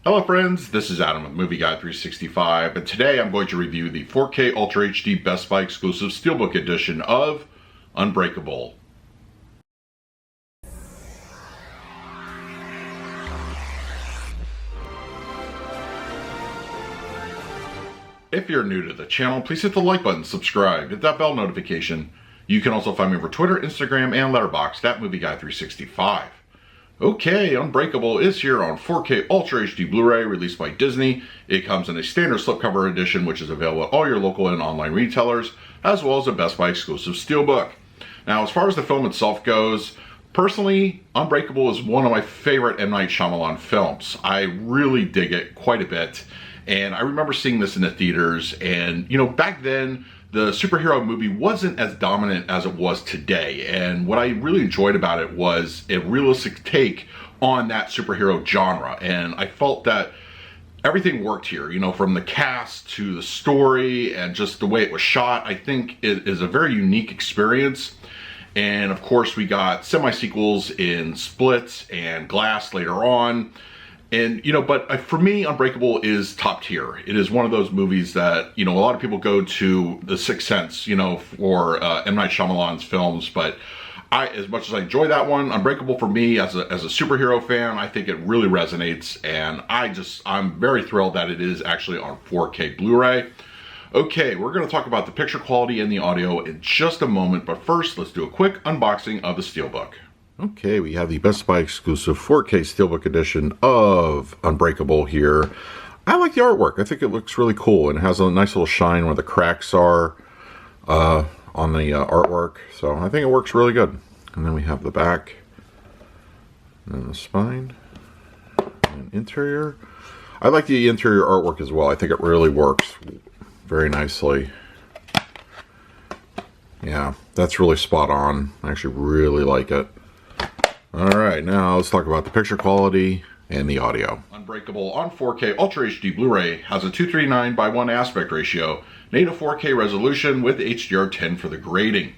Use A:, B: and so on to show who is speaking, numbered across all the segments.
A: Hello friends, this is Adam with Movie Guide 365, and today I'm going to review the 4K Ultra HD Best Buy exclusive Steelbook edition of Unbreakable. If you're new to the channel, please hit the like button, subscribe, hit that bell notification. You can also find me over Twitter, Instagram, and Letterboxd at Movie Guide 365. Okay, Unbreakable is here on 4K Ultra HD Blu-ray, released by Disney. It comes in a standard slipcover edition, which is available at all your local and online retailers, as well as a Best Buy exclusive Steelbook. Now, as far as the film itself goes, personally, Unbreakable is one of my favorite M. Night Shyamalan films. I really dig it quite a bit, and I remember seeing this in the theaters, and back then, the superhero movie wasn't as dominant as it was today, and what I really enjoyed about it was a realistic take on that superhero genre, and I felt that everything worked here, from the cast to the story and just the way it was shot. I think it is a very unique experience, and of course we got semi-sequels in Split and Glass later on. And, but for me, Unbreakable is top tier. It is one of those movies that, a lot of people go to The Sixth Sense, for M. Night Shyamalan's films. But as much as I enjoy that one, Unbreakable for me, as a superhero fan, I think it really resonates. And I'm very thrilled that it is actually on 4K Blu-ray. Okay, we're going to talk about the picture quality and the audio in just a moment. But first, let's do a quick unboxing of the Steelbook. Okay, we have the Best Buy exclusive 4K Steelbook edition of Unbreakable here. I like the artwork. I think it looks really cool, and it has a nice little shine where the cracks are on the artwork. So I think it works really good. And then we have the back, and then the spine, and interior. I like the interior artwork as well. I think it really works very nicely. Yeah, that's really spot on. I actually really like it. Alright, now let's talk about the picture quality and the audio. Unbreakable on 4K Ultra HD Blu-ray has a 239:1 aspect ratio, native 4K resolution with HDR10 for the grading.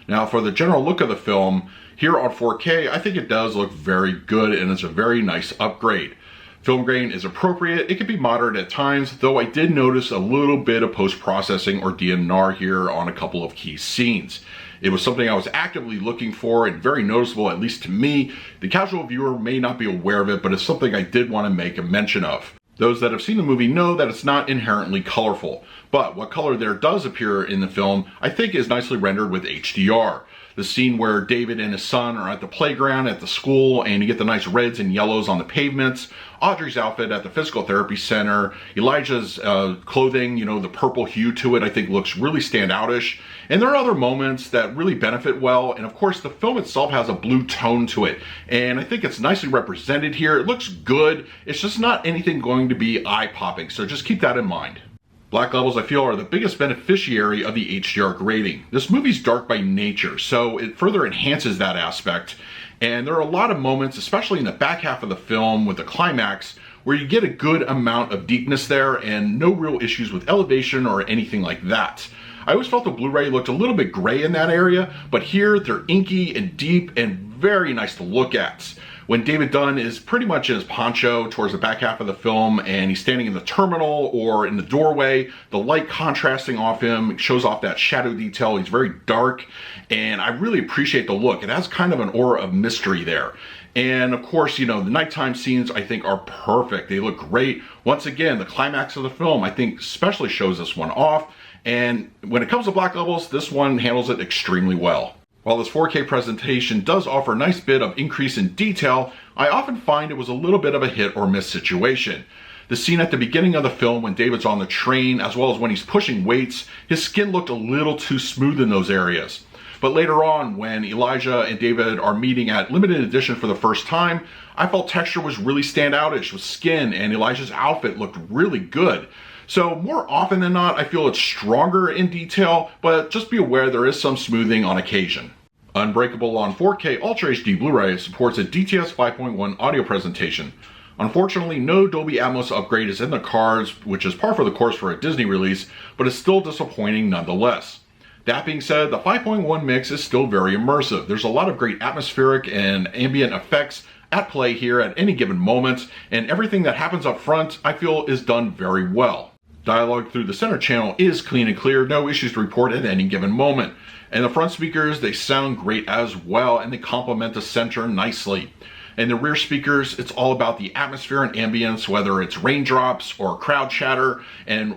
A: Now for the general look of the film, here on 4K, I think it does look very good and it's a very nice upgrade. Film grain is appropriate. It can be moderate at times, though I did notice a little bit of post-processing or DNR here on a couple of key scenes. It was something I was actively looking for and very noticeable, at least to me. The casual viewer may not be aware of it, but it's something I did want to make a mention of. Those that have seen the movie know that it's not inherently colorful, but what color there does appear in the film, I think is nicely rendered with HDR. The scene where David and his son are at the playground at the school and you get the nice reds and yellows on the pavements, Audrey's outfit at the physical therapy center, Elijah's clothing, the purple hue to it I think looks really standoutish. And there are other moments that really benefit well, and of course the film itself has a blue tone to it, and I think it's nicely represented here. It looks good, it's just not anything going to be eye-popping, so just keep that in mind. Black levels, I feel, are the biggest beneficiary of the HDR grading. This movie's dark by nature, so it further enhances that aspect. And there are a lot of moments, especially in the back half of the film with the climax, where you get a good amount of deepness there and no real issues with elevation or anything like that. I always felt the Blu-ray looked a little bit gray in that area, but here they're inky and deep and very nice to look at. When David Dunn is pretty much in his poncho towards the back half of the film and he's standing in the terminal or in the doorway, the light contrasting off him shows off that shadow detail. He's very dark, and I really appreciate the look. It has kind of an aura of mystery there. And of course, the nighttime scenes I think are perfect. They look great. Once again, the climax of the film I think especially shows this one off. And when it comes to black levels, this one handles it extremely well. While this 4K presentation does offer a nice bit of increase in detail, I often find it was a little bit of a hit or miss situation. The scene at the beginning of the film when David's on the train, as well as when he's pushing weights, his skin looked a little too smooth in those areas. But later on, when Elijah and David are meeting at limited edition for the first time, I felt texture was really standoutish with skin, and Elijah's outfit looked really good. So more often than not, I feel it's stronger in detail, but just be aware there is some smoothing on occasion. Unbreakable on 4K Ultra HD Blu-ray supports a DTS 5.1 audio presentation. Unfortunately, no Dolby Atmos upgrade is in the cards, which is par for the course for a Disney release, but is still disappointing nonetheless. That being said, the 5.1 mix is still very immersive. There's a lot of great atmospheric and ambient effects at play here at any given moment, and everything that happens up front I feel is done very well. Dialogue through the center channel is clean and clear, no issues to report at any given moment. And the front speakers, they sound great as well, and they complement the center nicely. And the rear speakers, it's all about the atmosphere and ambience, whether it's raindrops or crowd chatter,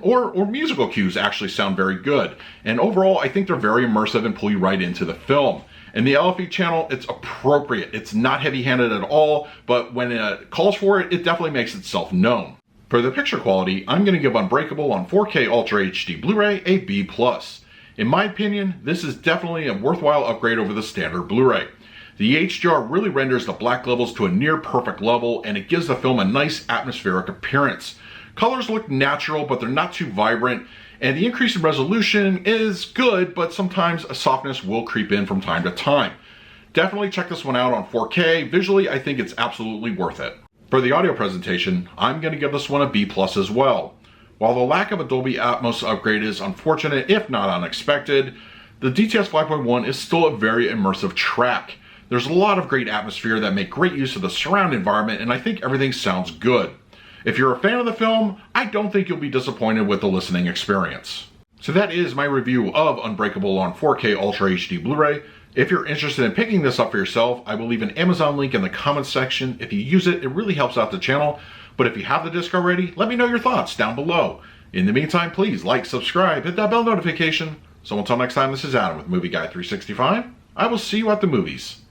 A: or musical cues actually sound very good. And overall, I think they're very immersive and pull you right into the film. And the LFE channel, it's appropriate. It's not heavy-handed at all, but when it calls for it, it definitely makes itself known. For the picture quality, I'm going to give Unbreakable on 4K Ultra HD Blu-ray a B+. In my opinion, this is definitely a worthwhile upgrade over the standard Blu-ray. The HDR really renders the black levels to a near perfect level, and it gives the film a nice atmospheric appearance. Colors look natural, but they're not too vibrant, and the increase in resolution is good, but sometimes a softness will creep in from time to time. Definitely check this one out on 4K. Visually, I think it's absolutely worth it. For the audio presentation, I'm going to give this one a B+ as well. While the lack of a Dolby Atmos upgrade is unfortunate, if not unexpected, the DTS 5.1 is still a very immersive track. There's a lot of great atmosphere that make great use of the surround environment, and I think everything sounds good. If you're a fan of the film, I don't think you'll be disappointed with the listening experience. So that is my review of Unbreakable on 4K Ultra HD Blu-ray. If you're interested in picking this up for yourself, I will leave an Amazon link in the comments section. If you use it, it really helps out the channel. But if you have the disc already, let me know your thoughts down below. In the meantime, please like, subscribe, hit that bell notification. So until next time, this is Adam with Movie Guy 365. I will see you at the movies.